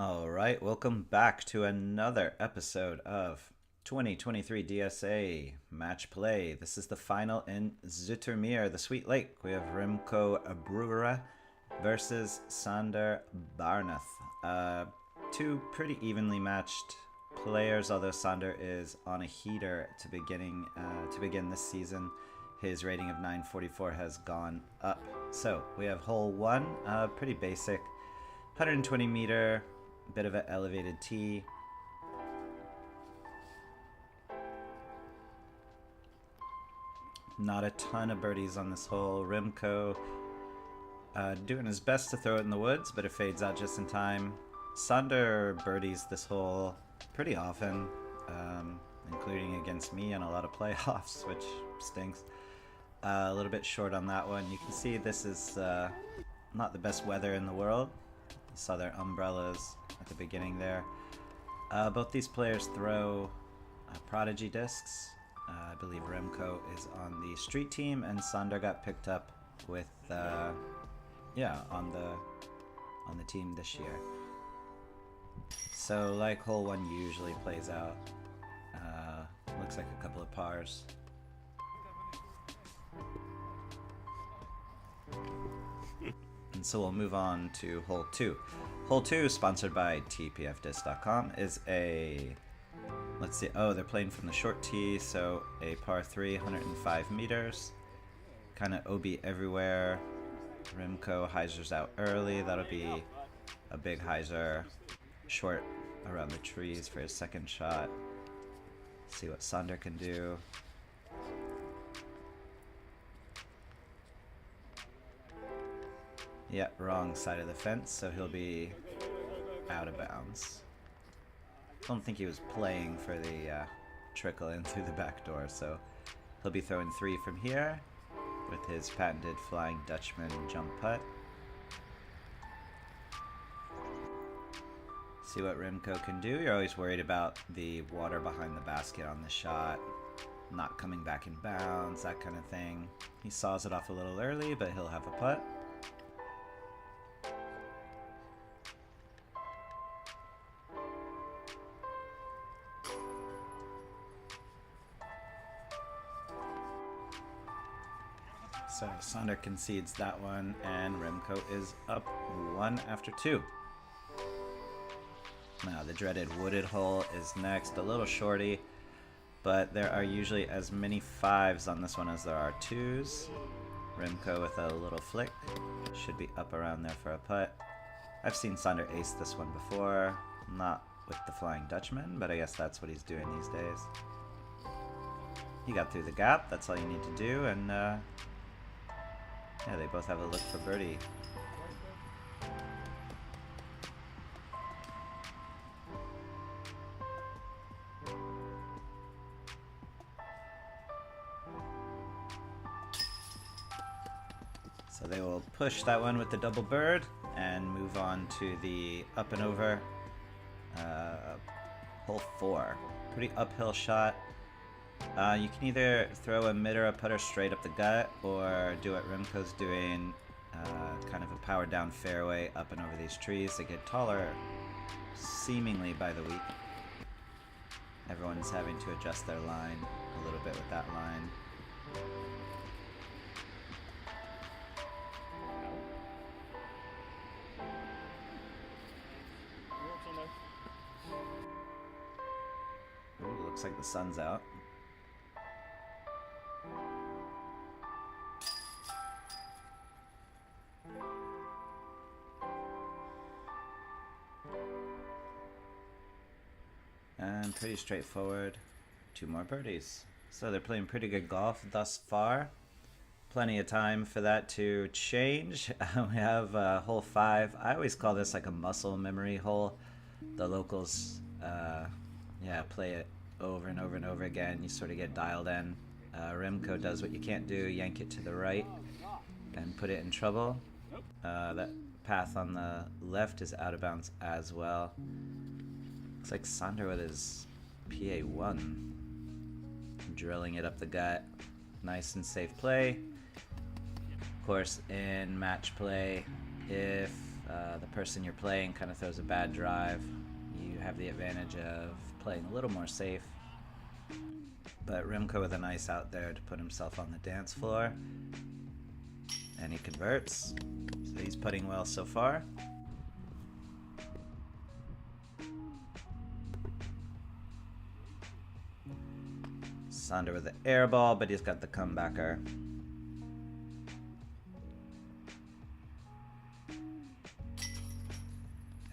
All right, welcome back to another episode of 2023 DSA Match Play. This is the final in Zoetermeer, the Sweet Lake. We have Remco Broere versus Sander Bahnerth. Two pretty evenly matched players, although Sander is on a heater to begin this season. His rating of 944 has gone up. So we have hole one, pretty basic, 120 meter. Bit of an elevated tee. Not a ton of birdies on this hole. Remco doing his best to throw it in the woods, but it fades out just in time. Sander birdies this hole pretty often, including against me in a lot of playoffs, which stinks. A little bit short on that one. You can see this is not the best weather in the world. You saw their umbrellas at the beginning there. Both these players throw prodigy discs. I believe Remco is on the street team, and Sander got picked up with on the team this year. So like hole one usually plays out, looks like a couple of pars. And so we'll move on to hole two. Hole two, sponsored by tpfdisc.com, is a, let's see, oh, they're playing from the short tee, so a par 3, 105 meters. Kind of OB everywhere. Remco hyzers out early. That'll be a big hyzer. Short around the trees for his second shot. See what Sander can do. Yeah, wrong side of the fence, so he'll be out of bounds. Don't think he was playing for the trickle in through the back door, so he'll be throwing three from here with his patented Flying Dutchman jump putt. See what Remco can do. You're always worried about the water behind the basket on the shot, not coming back in bounds, that kind of thing. He saws it off a little early, but he'll have a putt. So Sander concedes that one, and Remco is up one after two. Now the dreaded wooded hole is next, a little shorty, but there are usually as many fives on this one as there are twos. Remco with a little flick should be up around there for a putt. I've seen Sander ace this one before, not with the Flying Dutchman, but I guess that's what he's doing these days. He got through the gap, that's all you need to do, and yeah, they both have a look for birdie. So they will push that one with the double bird and move on to the up and over hole four. Pretty uphill shot. You can either throw a mid or a putter straight up the gut, or do what Remco's doing, kind of a power down fairway up and over these trees. They get taller seemingly by the week. Everyone's having to adjust their line a little bit with that line. Ooh, looks like the sun's out. And pretty straightforward. Two more birdies. So they're playing pretty good golf thus far. Plenty of time for that to change. We have hole 5. I always call this like a muscle memory hole. The locals play it over and over and over again. You sort of get dialed in. Remco does what you can't do, yank it to the right and put it in trouble. That path on the left is out of bounds as well. Looks like Sander with his PA1, drilling it up the gut. Nice and safe play. Of course, in match play, if the person you're playing kind of throws a bad drive, you have the advantage of playing a little more safe. But Remco with a nice out there to put himself on the dance floor. And he converts. So he's putting well so far. Sander with the air ball, but he's got the comebacker.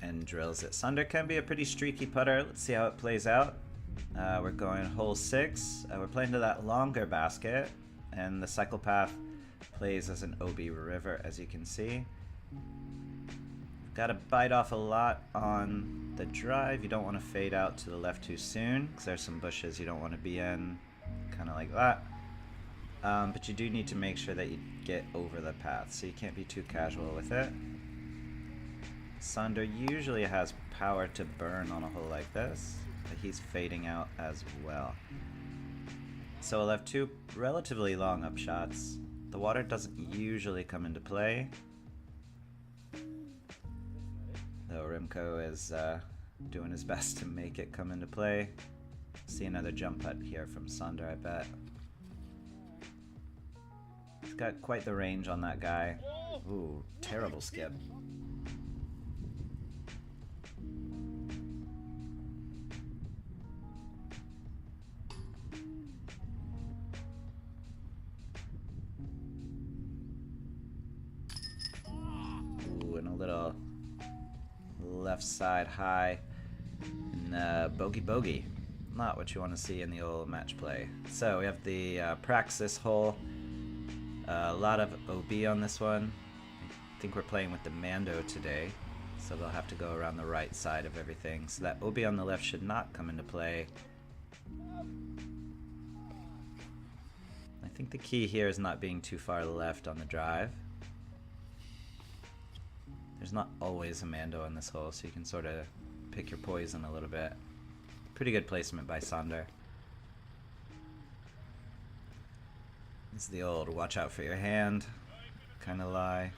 And drills it. Sander can be a pretty streaky putter. Let's see how it plays out. We're going hole 6. We're playing to that longer basket, and the cycle path plays as an OB river, as you can see. Got to bite off a lot on the drive. You don't want to fade out to the left too soon, because there's some bushes you don't want to be in, kind of like that. But you do need to make sure that you get over the path, so you can't be too casual with it. Sander usually has power to burn on a hole like this, but he's fading out as well. So we'll have 2 relatively long up shots. The water doesn't usually come into play, though Remco is doing his best to make it come into play. See another jump putt here from Sander, I bet. He's got quite the range on that guy. Ooh, terrible skip. Little left side high and bogey. Not what you want to see in the old match play. So we have the Praxis hole. A lot of OB on this one. I think we're playing with the Mando today, so they'll have to go around the right side of everything. So that OB on the left should not come into play. I think the key here is not being too far left on the drive. There's not always a Mando in this hole, so you can sort of pick your poison a little bit. Pretty good placement by Sander. This is the old watch out for your hand kind of lie.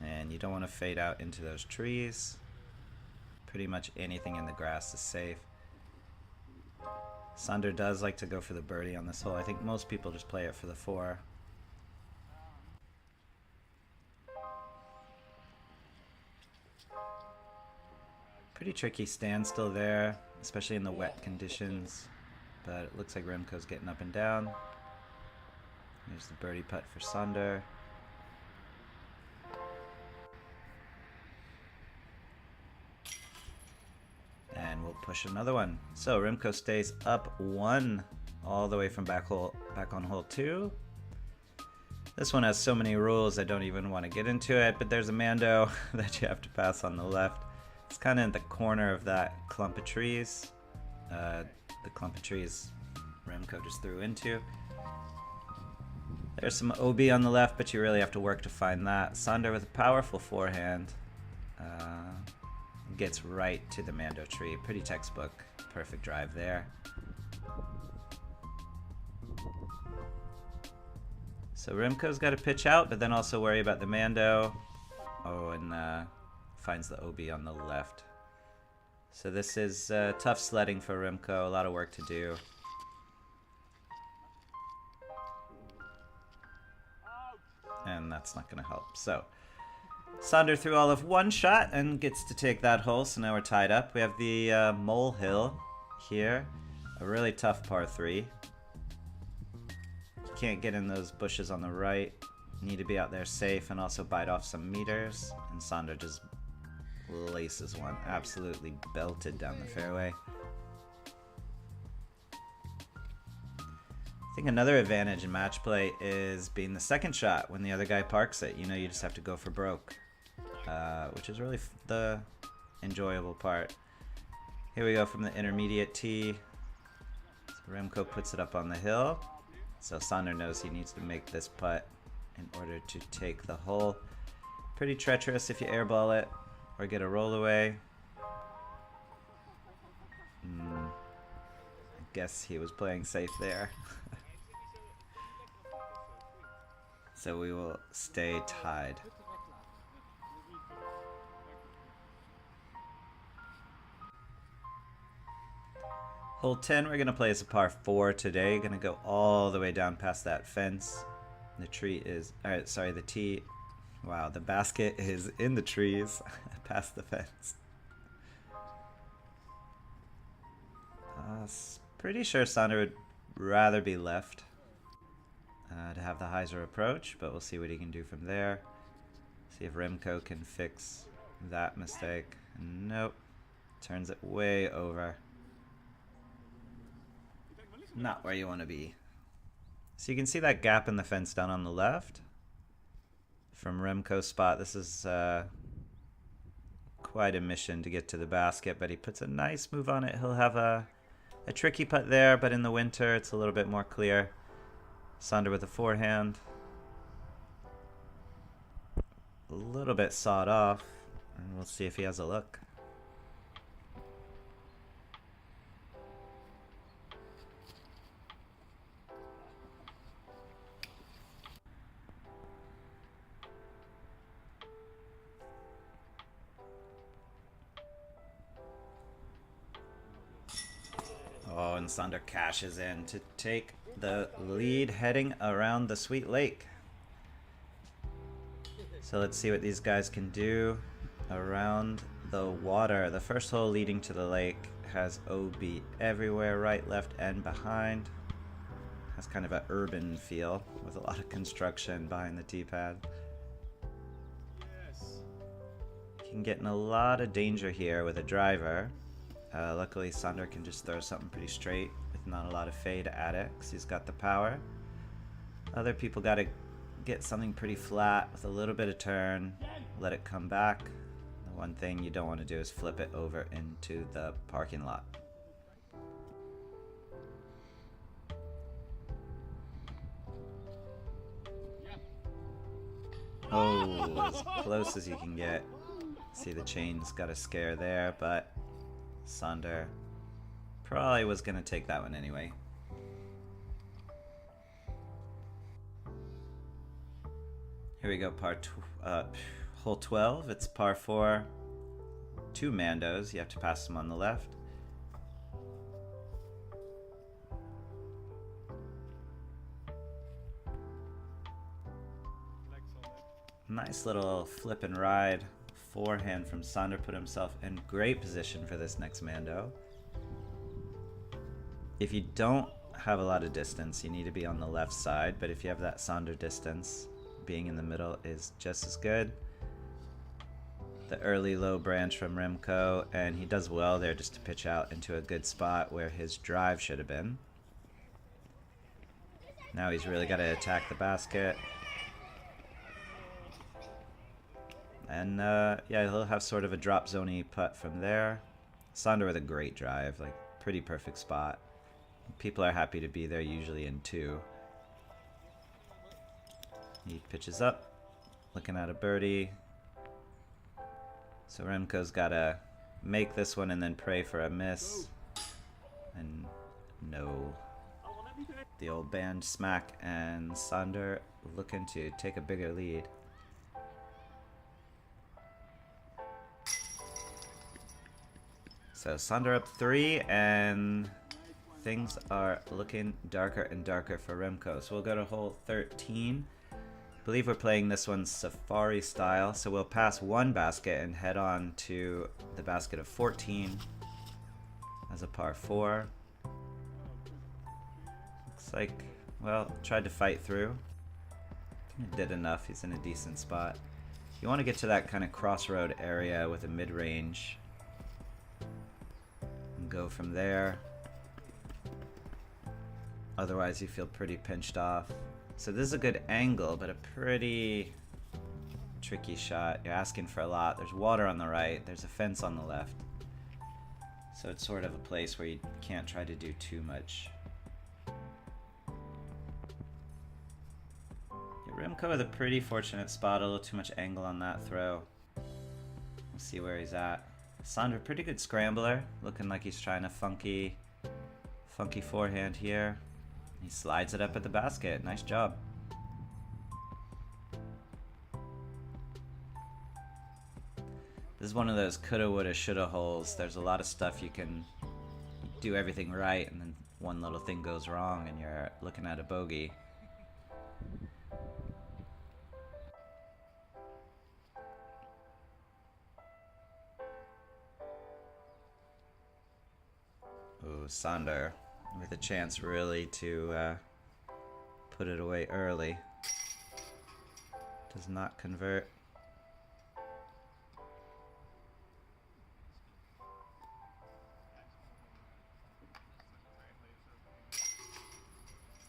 And you don't want to fade out into those trees. Pretty much anything in the grass is safe. Sander does like to go for the birdie on this hole. I think most people just play it for the 4. Pretty tricky standstill there, especially in the wet conditions. But it looks like Remco's getting up and down. Here's the birdie putt for Sander. And we'll push another one. So Remco stays up 1 all the way from back on hole 2. This one has so many rules I don't even want to get into it, but there's a Mando that you have to pass on the left. It's kind of in the corner of that clump of trees. The clump of trees Remco just threw into. There's some OB on the left, but you really have to work to find that. Sander with a powerful forehand. Gets right to the Mando tree. Pretty textbook. Perfect drive there. So Remco's got to pitch out, but then also worry about the Mando. Oh, and finds the OB on the left. So this is tough sledding for Remco. A lot of work to do. And that's not going to help. So Sander threw all of 1 shot and gets to take that hole. So now we're tied up. We have the molehill here. A really tough par 3. You can't get in those bushes on the right. You need to be out there safe and also bite off some meters. And Sander just laces one. Absolutely belted down the fairway. I think another advantage in match play is being the second shot when the other guy parks it. You know, you just have to go for broke, which is really the enjoyable part. Here we go from the intermediate tee. So Remco puts it up on the hill. So Sander knows he needs to make this putt in order to take the hole. Pretty treacherous if you airball it or get a roll away. I guess he was playing safe there. So we will stay tied. Hole 10 we're going to play as a par 4 today. Going to go all the way down past that fence. The tree is... Alright, sorry, the tee... Wow, the basket is in the trees past the fence. Pretty sure Sander would rather be left to have the hyzer approach, but we'll see what he can do from there. See if Remco can fix that mistake. Nope. Turns it way over. Not where you want to be. So you can see that gap in the fence down on the left. From Remco's spot, this is quite a mission to get to the basket, but he puts a nice move on it. He'll have a tricky putt there, but in the winter it's a little bit more clear. Sander with a forehand. A little bit sawed off, and we'll see if he has a look. Oh, and Sander cashes in to take the lead heading around the Sweet Lake. So let's see what these guys can do around the water. The first hole leading to the lake has OB everywhere, right, left, and behind. Has kind of an urban feel with a lot of construction behind the tee pad. You can get in a lot of danger here with a driver. Luckily, Sander can just throw something pretty straight with not a lot of fade at it because he's got the power. Other people got to get something pretty flat with a little bit of turn, let it come back. The one thing you don't want to do is flip it over into the parking lot. Oh, as close as you can get. See, the chain's got a scare there, but Sander probably was going to take that one anyway. Here we go, hole 12. It's par 4. 2 Mandos. You have to pass them on the left. Nice little flip and ride forehand from Sander. Put himself in great position for this next Mando. If you don't have a lot of distance, you need to be on the left side, but if you have that Sander distance, being in the middle is just as good. The early low branch from Remco, and he does well there just to pitch out into a good spot where his drive should have been. Now he's really got to attack the basket. And yeah, he'll have sort of a drop zone-y putt from there. Sander with a great drive, like pretty perfect spot. People are happy to be there, usually in 2. He pitches up, looking at a birdie. So Remco's got to make this one and then pray for a miss. And no. The old band smack, and Sander looking to take a bigger lead. So Sander up 3, and things are looking darker and darker for Remco. So we'll go to hole 13. I believe we're playing this one safari style, so we'll pass 1 basket and head on to the basket of 14 as a par 4. Looks like, well, tried to fight through. He did enough. He's in a decent spot. You want to get to that kind of crossroad area with a mid-range and go from there. Otherwise, you feel pretty pinched off. So this is a good angle, but a pretty tricky shot. You're asking for a lot. There's water on the right. There's a fence on the left. So it's sort of a place where you can't try to do too much. Yeah, Remco with a pretty fortunate spot. A little too much angle on that throw. We'll see where he's at. Sander, pretty good scrambler. Looking like he's trying a funky forehand here. He slides it up at the basket. Nice job. This is one of those coulda, woulda, shoulda holes. There's a lot of stuff you can do everything right and then one little thing goes wrong and you're looking at a bogey. Ooh, Sander with a chance really to put it away early. Does not convert.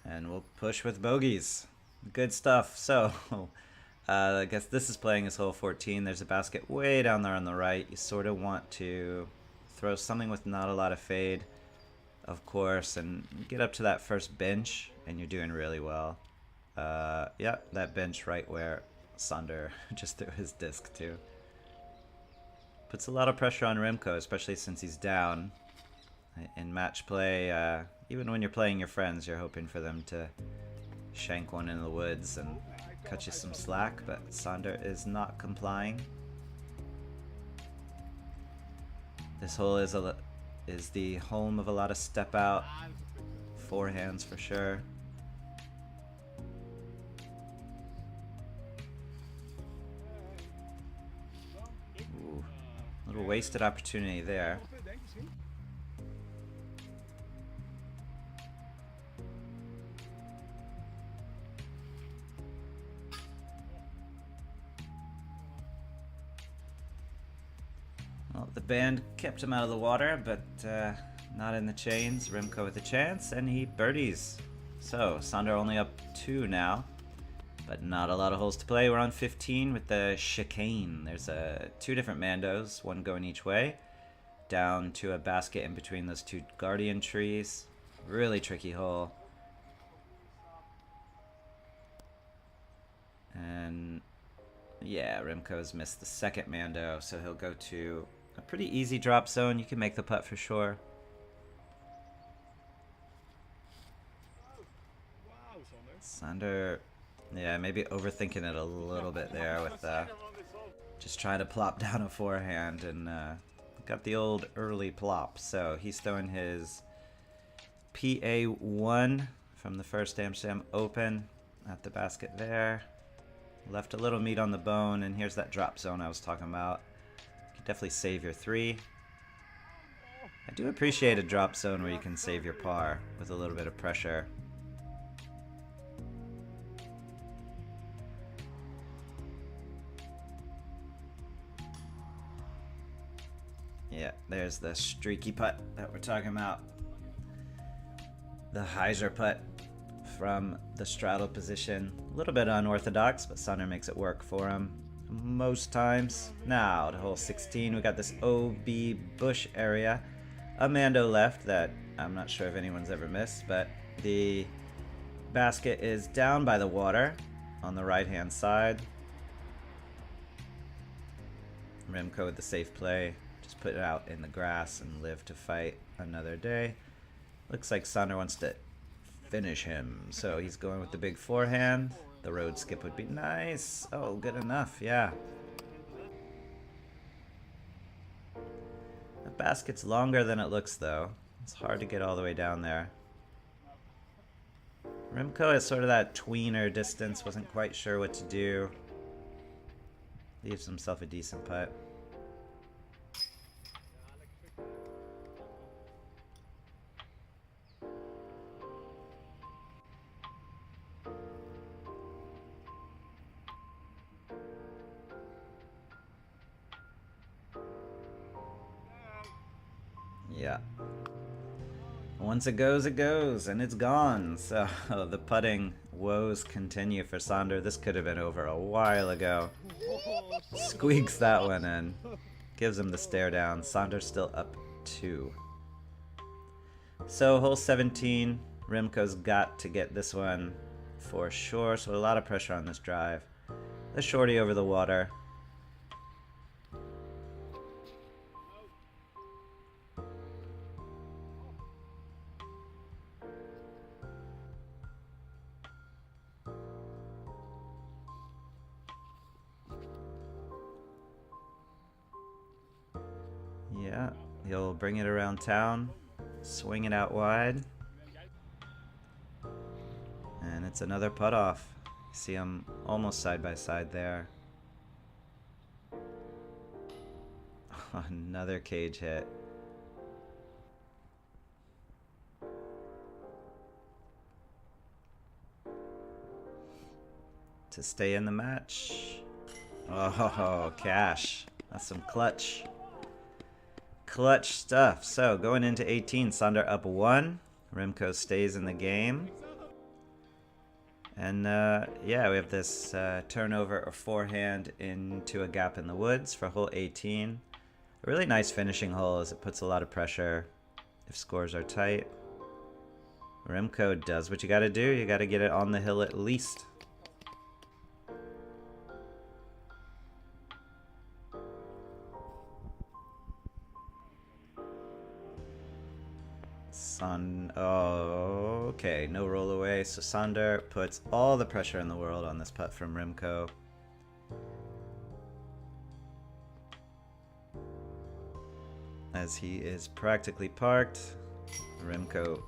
And we'll push with bogeys. Good stuff. So, I guess this is playing his hole 14. There's a basket way down there on the right. You sort of want to throw something with not a lot of fade, of course, and get up to that first bench, and you're doing really well. Yeah, that bench right where Sander just threw his disc to. Puts a lot of pressure on Remco, especially since he's down. In match play, even when you're playing your friends, you're hoping for them to shank one in the woods and cut you some slack, but Sander is not complying. This hole is the home of a lot of step out forehands for sure. Ooh, little wasted opportunity there. Well, the band kept him out of the water, but not in the chains. Remco with a chance, and he birdies. So, Sander only up 2 now, but not a lot of holes to play. We're on 15 with the chicane. There's 2 different Mandos, one going each way, down to a basket in between those 2 guardian trees. Really tricky hole. And yeah, Remco's missed the second Mando, so he'll go to a pretty easy drop zone. You can make the putt for sure. Sander, yeah, maybe overthinking it a little bit there with just trying to plop down a forehand, and got the old early plop. So he's throwing his PA1 from the first Amsterdam Open at the basket there. Left a little meat on the bone, and here's that drop zone I was talking about. You can definitely save your 3. I do appreciate a drop zone where you can save your par with a little bit of pressure. Yeah, there's the streaky putt that we're talking about. The hyzer putt from the straddle position. A little bit unorthodox, but Sander makes it work for him most times. Now to hole 16, we got this OB bush area. A Mando left that I'm not sure if anyone's ever missed, but the basket is down by the water on the right hand side. Remco with the safe play. Just put it out in the grass and live to fight another day. Looks like Sander wants to finish him, so he's going with the big forehand. The road skip would be nice. Oh, good enough, yeah. The basket's longer than it looks, though. It's hard to get all the way down there. Remco is sort of that tweener distance, wasn't quite sure what to do. Leaves himself a decent putt. Yeah. Once it goes, and it's gone. So the putting woes continue for Sander. This could have been over a while ago. Squeaks that one in. Gives him the stare down. Sander's still up 2. So hole 17, Remco's got to get this one for sure. So a lot of pressure on this drive. The shorty over the water. Yeah, he'll bring it around town. Swing it out wide. And it's another putt off. See, I'm almost side by side there. Another cage hit. To stay in the match. Oh, cash. That's some clutch stuff. So going into 18, Sander up 1. Remco stays in the game. And yeah, we have this turnover or forehand into a gap in the woods for hole 18. A really nice finishing hole as it puts a lot of pressure if scores are tight. Remco does what you gotta do. You gotta get it on the hill at least. Oh, okay, no roll away. So Sander puts all the pressure in the world on this putt from Remco. As he is practically parked, Remco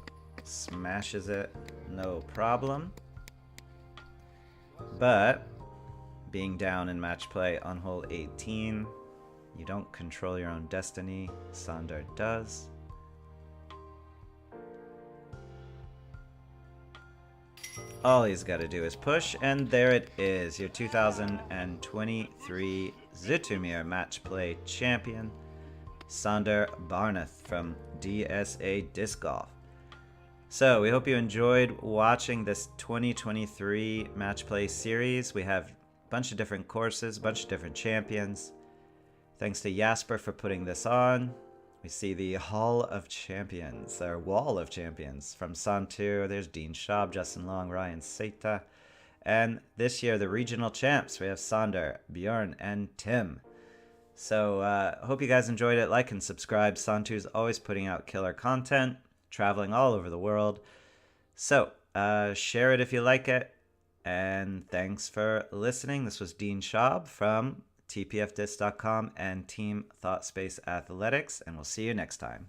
smashes it, no problem. But being down in match play on hole 18, you don't control your own destiny. Sander does. All he's got to do is push, and there it is, your 2023 Zoetermeer Match Play Champion, Sander Bahnerth from DSA Disc Golf. So we hope you enjoyed watching this 2023 Match Play series. We have a bunch of different courses, a bunch of different champions. Thanks to Jasper for putting this on. We see the Hall of Champions, or Wall of Champions, from Santur. There's Dean Schaub, Justin Long, Ryan Seita. And this year, the regional champs, we have Sander, Bjorn, and Tim. So, hope you guys enjoyed it. Like and subscribe. Santur's always putting out killer content, traveling all over the world. So, share it if you like it. And thanks for listening. This was Dean Schaub from tpfdisc.com and Team ThoughtSpace Athletics, and we'll see you next time.